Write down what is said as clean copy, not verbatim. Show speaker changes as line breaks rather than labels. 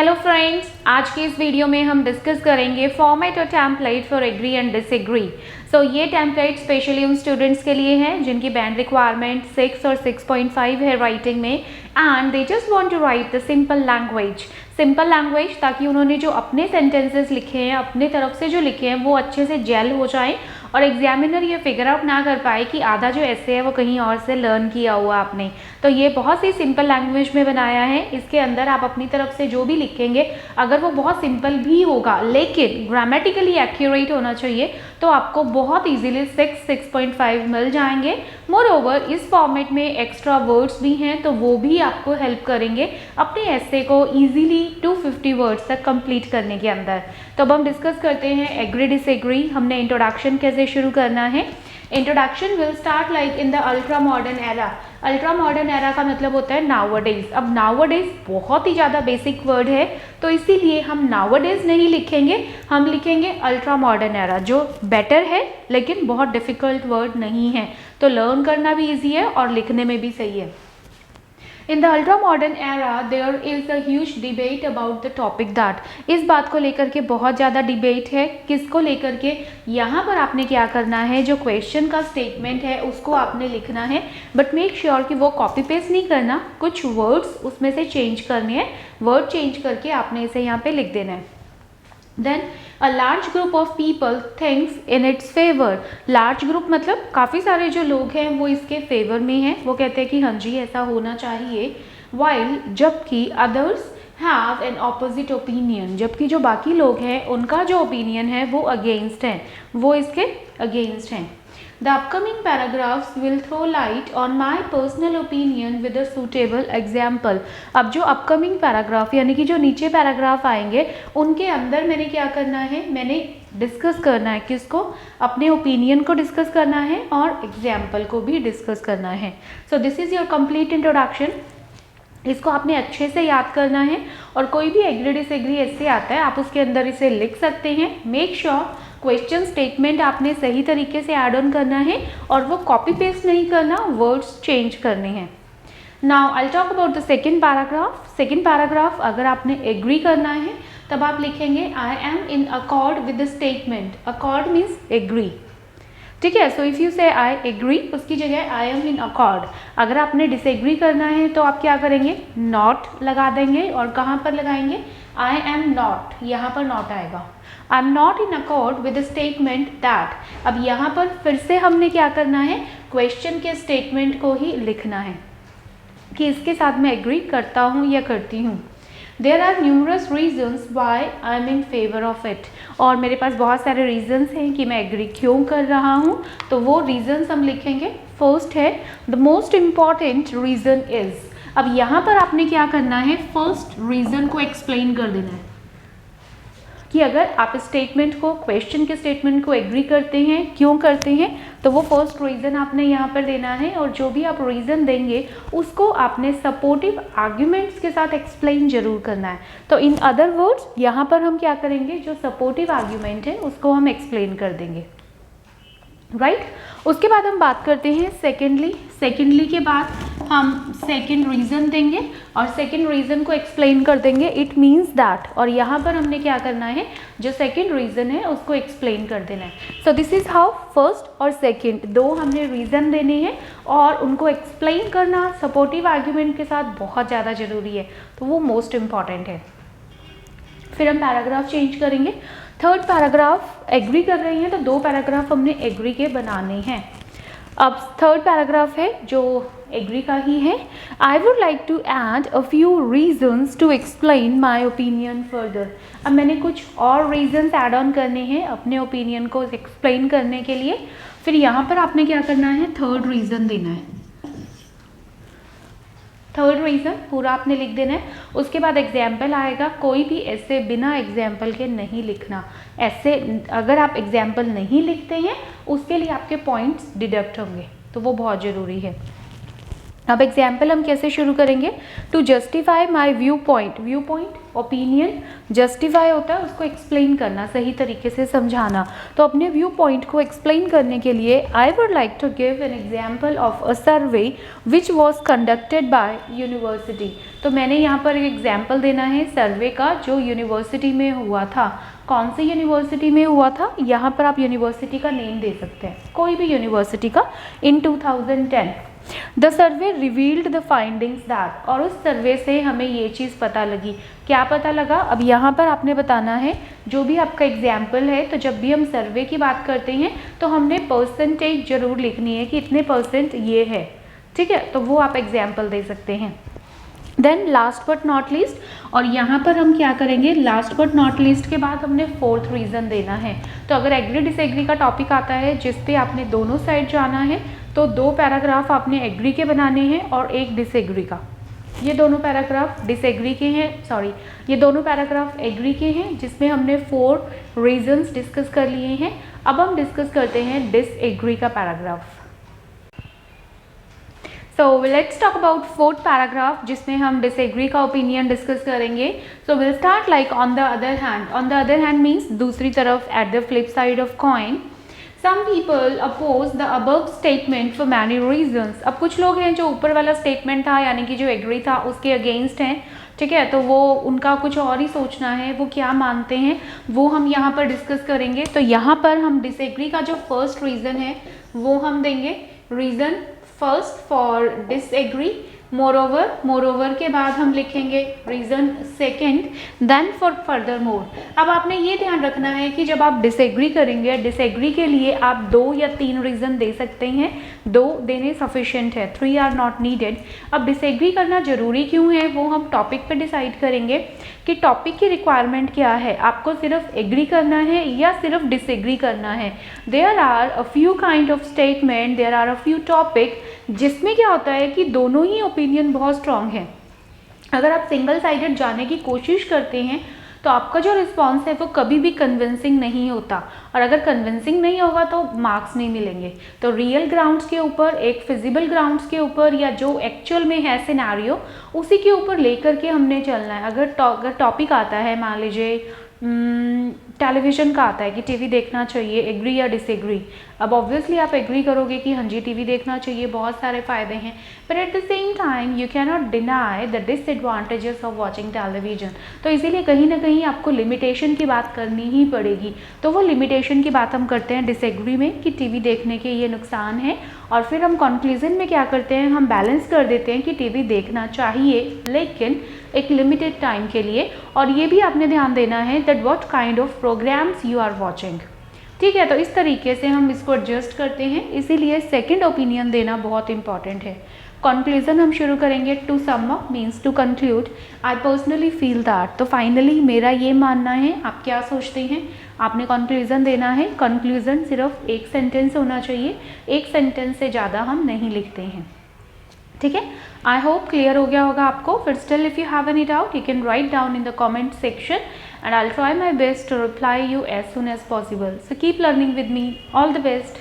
Hello friends, आज के इस वीडियो में हम डिस्कस करेंगे फॉर्मेट और template for agree and disagree. So ये टेम्पलेट स्पेशली उन स्टूडेंट्स के लिए है जिनकी बैंड रिक्वायरमेंट 6 और 6.5 है राइटिंग में, and they just want to write the simple language ताकि उन्होंने जो अपने सेंटेंसेस लिखे हैं, अपने तरफ से जो लिखे हैं, वो अच्छे से जेल हो जाएं और एग्जामिनर ये फिगर आउट ना कर पाए कि आधा जो ऐसे है वो कहीं और से लर्न किया हुआ आपने। तो ये बहुत ही सिंपल लैंग्वेज में बनाया है। इसके अंदर आप अपनी तरफ से जो भी लिखेंगे, अगर वो बहुत सिंपल भी होगा लेकिन ग्रामेटिकली एक्यूरेट होना चाहिए, तो आपको बहुत इजीली 6.5 मिल जाएंगे। मोर ओवर इस फॉर्मेट में एक्स्ट्रा वर्ड्स भी हैं, तो वो भी आपको हेल्प करेंगे अपने ऐसे को इजीली 250 वर्ड्स तक कंप्लीट करने के अंदर। तो अब हम डिस्कस करते हैं एग्री डिसएग्री। हमने इंट्रोडक्शन कैसे शुरू करना है। Introduction will start like in the ultra modern era. Ultra modern era का मतलब होता है नाउअडेज। अब नाउअडेज बहुत ही ज़्यादा बेसिक वर्ड है, तो इसीलिए हम नाउअडेज नहीं लिखेंगे, हम लिखेंगे अल्ट्रा मॉडर्न एरा, जो बेटर है लेकिन बहुत डिफिकल्ट वर्ड नहीं है, तो लर्न करना भी ईजी है और लिखने में भी सही है। In the ultra modern era, there is a huge debate about the topic that, इस बात को लेकर के बहुत ज़्यादा डिबेट है। किसको लेकर के? यहाँ पर आपने क्या करना है, जो क्वेश्चन का स्टेटमेंट है उसको आपने लिखना है, बट मेक श्योर कि वो कॉपी पेस्ट नहीं करना, कुछ वर्ड्स उसमें से चेंज करने हैं। वर्ड चेंज करके आपने इसे यहाँ पे लिख देना है। Then a large group of people thinks in its favor। Large group मतलब काफ़ी सारे जो लोग हैं वो इसके फेवर में हैं, वो कहते हैं कि हाँ जी ऐसा होना चाहिए। While जबकि others have an opposite opinion, जबकि जो बाकी लोग हैं उनका जो ओपिनियन है वो अगेंस्ट है, वो इसके अगेंस्ट हैं। The upcoming paragraphs will throw light on my personal opinion with a suitable example। अब जो upcoming paragraph यानी कि जो नीचे पैराग्राफ आएंगे उनके अंदर मैंने क्या करना है, मैंने डिस्कस करना है किसको, अपने ओपिनियन को डिस्कस करना है और एग्जाम्पल को भी डिस्कस करना है। So this is your complete introduction. इसको आपने अच्छे से याद करना है और कोई भी एग्री डिसएग्री ऐसे आता है आप उसके अंदर इसे लिख सकते हैं। मेक श्योर क्वेश्चन स्टेटमेंट आपने सही तरीके से ऐड ऑन करना है और वो कॉपी पेस्ट नहीं करना, वर्ड्स चेंज करने हैं। Now I talk about the second paragraph. Second paragraph अगर आपने एग्री करना है तब आप लिखेंगे I am in accord with the statement. Accord means agree, ठीक है। सो इफ़ यू से आई एग्री, उसकी जगह आई एम इन अकॉर्ड। अगर आपने डिसएग्री करना है तो आप क्या करेंगे, नॉट लगा देंगे और कहाँ पर लगाएंगे, आई एम नॉट, यहाँ पर नॉट आएगा। I am not in accord with the statement that. अब यहाँ पर फिर से हमने क्या करना है, क्वेश्चन के स्टेटमेंट को ही लिखना है कि इसके साथ मैं एग्री करता हूँ या करती हूँ। There are numerous reasons why I am in favor of it। और मेरे पास बहुत सारे reasons हैं कि मैं एग्री क्यों कर रहा हूँ, तो वो reasons हम लिखेंगे। फर्स्ट है the most important reason is। अब यहाँ पर आपने क्या करना है, फर्स्ट रीज़न को एक्सप्लेन कर देना है कि अगर आप स्टेटमेंट को, क्वेश्चन के स्टेटमेंट को एग्री करते हैं, क्यों करते हैं, तो वो फर्स्ट रीज़न आपने यहाँ पर देना है और जो भी आप रीज़न देंगे उसको आपने सपोर्टिव आर्ग्यूमेंट्स के साथ एक्सप्लेन जरूर करना है। तो इन अदर वर्ड्स यहाँ पर हम क्या करेंगे, जो सपोर्टिव आर्ग्यूमेंट है उसको हम एक्सप्लेन कर देंगे, राइट। उसके बाद हम बात करते हैं सेकेंडली के बाद हम सेकेंड रीज़न देंगे और सेकेंड रीज़न को एक्सप्लेन कर देंगे। इट मीन्स दैट, और यहाँ पर हमने क्या करना है, जो सेकेंड रीज़न है उसको एक्सप्लेन कर देना है। So this is how first और सेकेंड दो हमने रीज़न देने हैं और उनको एक्सप्लेन करना सपोर्टिव आर्ग्यूमेंट के साथ बहुत ज़्यादा ज़रूरी है, तो वो मोस्ट इम्पॉर्टेंट है। फिर हम पैराग्राफ चेंज करेंगे। थर्ड पैराग्राफ एग्री कर रहे हैं तो दो पैराग्राफ हमने एग्री के बनाने हैं। अब थर्ड पैराग्राफ है जो एग्री का ही है। I would like to add a few reasons to explain my opinion further. अब मैंने कुछ और रीजन्स ऐड ऑन करने हैं अपने ओपिनियन को एक्सप्लेन करने के लिए। फिर यहाँ पर आपने क्या करना है, थर्ड रीज़न देना है। थर्ड रीज़न पूरा आपने लिख देना है। उसके बाद एग्जाम्पल आएगा, कोई भी ऐसे बिना एग्जाम्पल के नहीं लिखना। ऐसे अगर आप एग्जाम्पल नहीं लिखते हैं उसके लिए आपके पॉइंट्स डिडक्ट होंगे, तो वो बहुत ज़रूरी है। अब एग्जाम्पल हम कैसे शुरू करेंगे, to justify my viewpoint, viewpoint opinion, justify होता है उसको एक्सप्लेन करना, सही तरीके से समझाना। तो अपने व्यू पॉइंट को एक्सप्लेन करने के लिए I would like to give an example of a survey which was conducted by university. तो मैंने यहाँ पर एक एग्जाम्पल देना है सर्वे का जो यूनिवर्सिटी में हुआ था। कौन सी यूनिवर्सिटी में हुआ था, यहाँ पर आप यूनिवर्सिटी का नेम दे सकते हैं, कोई भी यूनिवर्सिटी का, इन 2010। The survey revealed the findings that, और उस सर्वे से हमें ये चीज़ पता लगी। क्या पता लगा, अब यहाँ पर आपने बताना है जो भी आपका एग्जाम्पल है। तो जब भी हम सर्वे की बात करते हैं तो हमने परसेंटेज जरूर लिखनी है कि इतने % ये है, ठीक है, तो वो आप एग्जाम्पल दे सकते हैं। Then last but not least, और यहाँ पर हम क्या करेंगे, लास्ट बट नॉट लीस्ट के बाद हमने 4th रीज़न देना है। तो अगर एग्री डिसएग्री का टॉपिक आता है जिस पे आपने दोनों साइड जाना है तो 2 पैराग्राफ आपने एग्री के बनाने हैं और 1 डिसएग्री का। ये दोनों पैराग्राफ डिसएग्री के हैं, सॉरी ये दोनों पैराग्राफ एग्री के हैं जिसमें हमने 4 रीजंस डिस्कस कर लिए हैं। अब हम डिस्कस करते हैं डिसएग्री का paragraph. So let's talk about 4th paragraph जिसमें हम डिसएग्री का ओपिनियन डिस्कस करेंगे। So will start like on the other hand. On the other hand means दूसरी तरफ, at the flip side of coin. Some people oppose the above statement for many reasons। अब कुछ लोग हैं जो ऊपर वाला स्टेटमेंट था यानी कि जो एग्री था उसके अगेंस्ट हैं, ठीक है, तो वो उनका कुछ और ही सोचना है, वो क्या मानते हैं वो हम यहाँ पर डिस्कस करेंगे। तो यहाँ पर हम डिसएग्री का जो फर्स्ट रीज़न है वो हम देंगे, reason first for disagree. Moreover के बाद हम लिखेंगे reason second, then for furthermore. अब आपने ये ध्यान रखना है कि जब आप डिसएग्री करेंगे, डिसएग्री के लिए आप 2 या 3 रीज़न दे सकते हैं, 2 देने सफिशिएंट है, 3 आर नॉट नीडेड। अब डिसएग्री करना ज़रूरी क्यों है वो हम टॉपिक पे डिसाइड करेंगे कि टॉपिक की रिक्वायरमेंट क्या है, आपको सिर्फ एग्री करना है या सिर्फ डिसएग्री करना है। There are a few kind of statement, there are a few topic जिसमें क्या होता है कि दोनों ही ओपिनियन बहुत स्ट्रांग है। अगर आप सिंगल साइडेड जाने की कोशिश करते हैं तो आपका जो रिस्पॉन्स है वो कभी भी कन्विंसिंग नहीं होता, और अगर कन्विंसिंग नहीं होगा तो मार्क्स नहीं मिलेंगे। तो रियल ग्राउंड्स के ऊपर, एक फिजिबल ग्राउंड्स के ऊपर, या जो एक्चुअल में है सिनेरियो उसी के ऊपर लेकर के हमने चलना है। अगर टॉपिक आता है, मान लीजिए टेलीविज़न का आता है कि टीवी देखना चाहिए, एग्री या डिसएग्री। अब ऑब्वियसली आप एग्री करोगे कि हाँ जी टीवी देखना चाहिए, बहुत सारे फ़ायदे हैं, but at the same time you can not deny the disadvantages of watching television. तो इसीलिए कहीं ना कहीं आपको लिमिटेशन की बात करनी ही पड़ेगी। तो वो लिमिटेशन की बात हम करते हैं डिसएग्री में कि टीवी देखने के ये नुकसान है, और फिर हम कंक्लूजन में क्या करते हैं, हम बैलेंस कर देते हैं कि टीवी देखना चाहिए लेकिन एक लिमिटेड टाइम के लिए। और ये भी आपने ध्यान देना है that what kind of programmes you are watching, ठीक है। तो इस तरीके से हम इसको एडजस्ट करते हैं, इसीलिए सेकंड ओपिनियन देना बहुत इंपॉर्टेंट है। कंक्लूजन हम शुरू करेंगे, to sum up means to conclude, I personally feel that. तो फाइनली मेरा ये मानना है, आप क्या सोचते हैं, आपने कंक्लूजन देना है। कंक्लूजन सिर्फ 1 सेंटेंस होना चाहिए, 1 सेंटेंस से ज़्यादा हम नहीं लिखते हैं, ठीक है। आई होप क्लियर हो गया होगा आपको। फिर still if you have any doubt you can write down in the comment section and I'll try my best to reply you as soon as possible. So keep learning with me. All the best.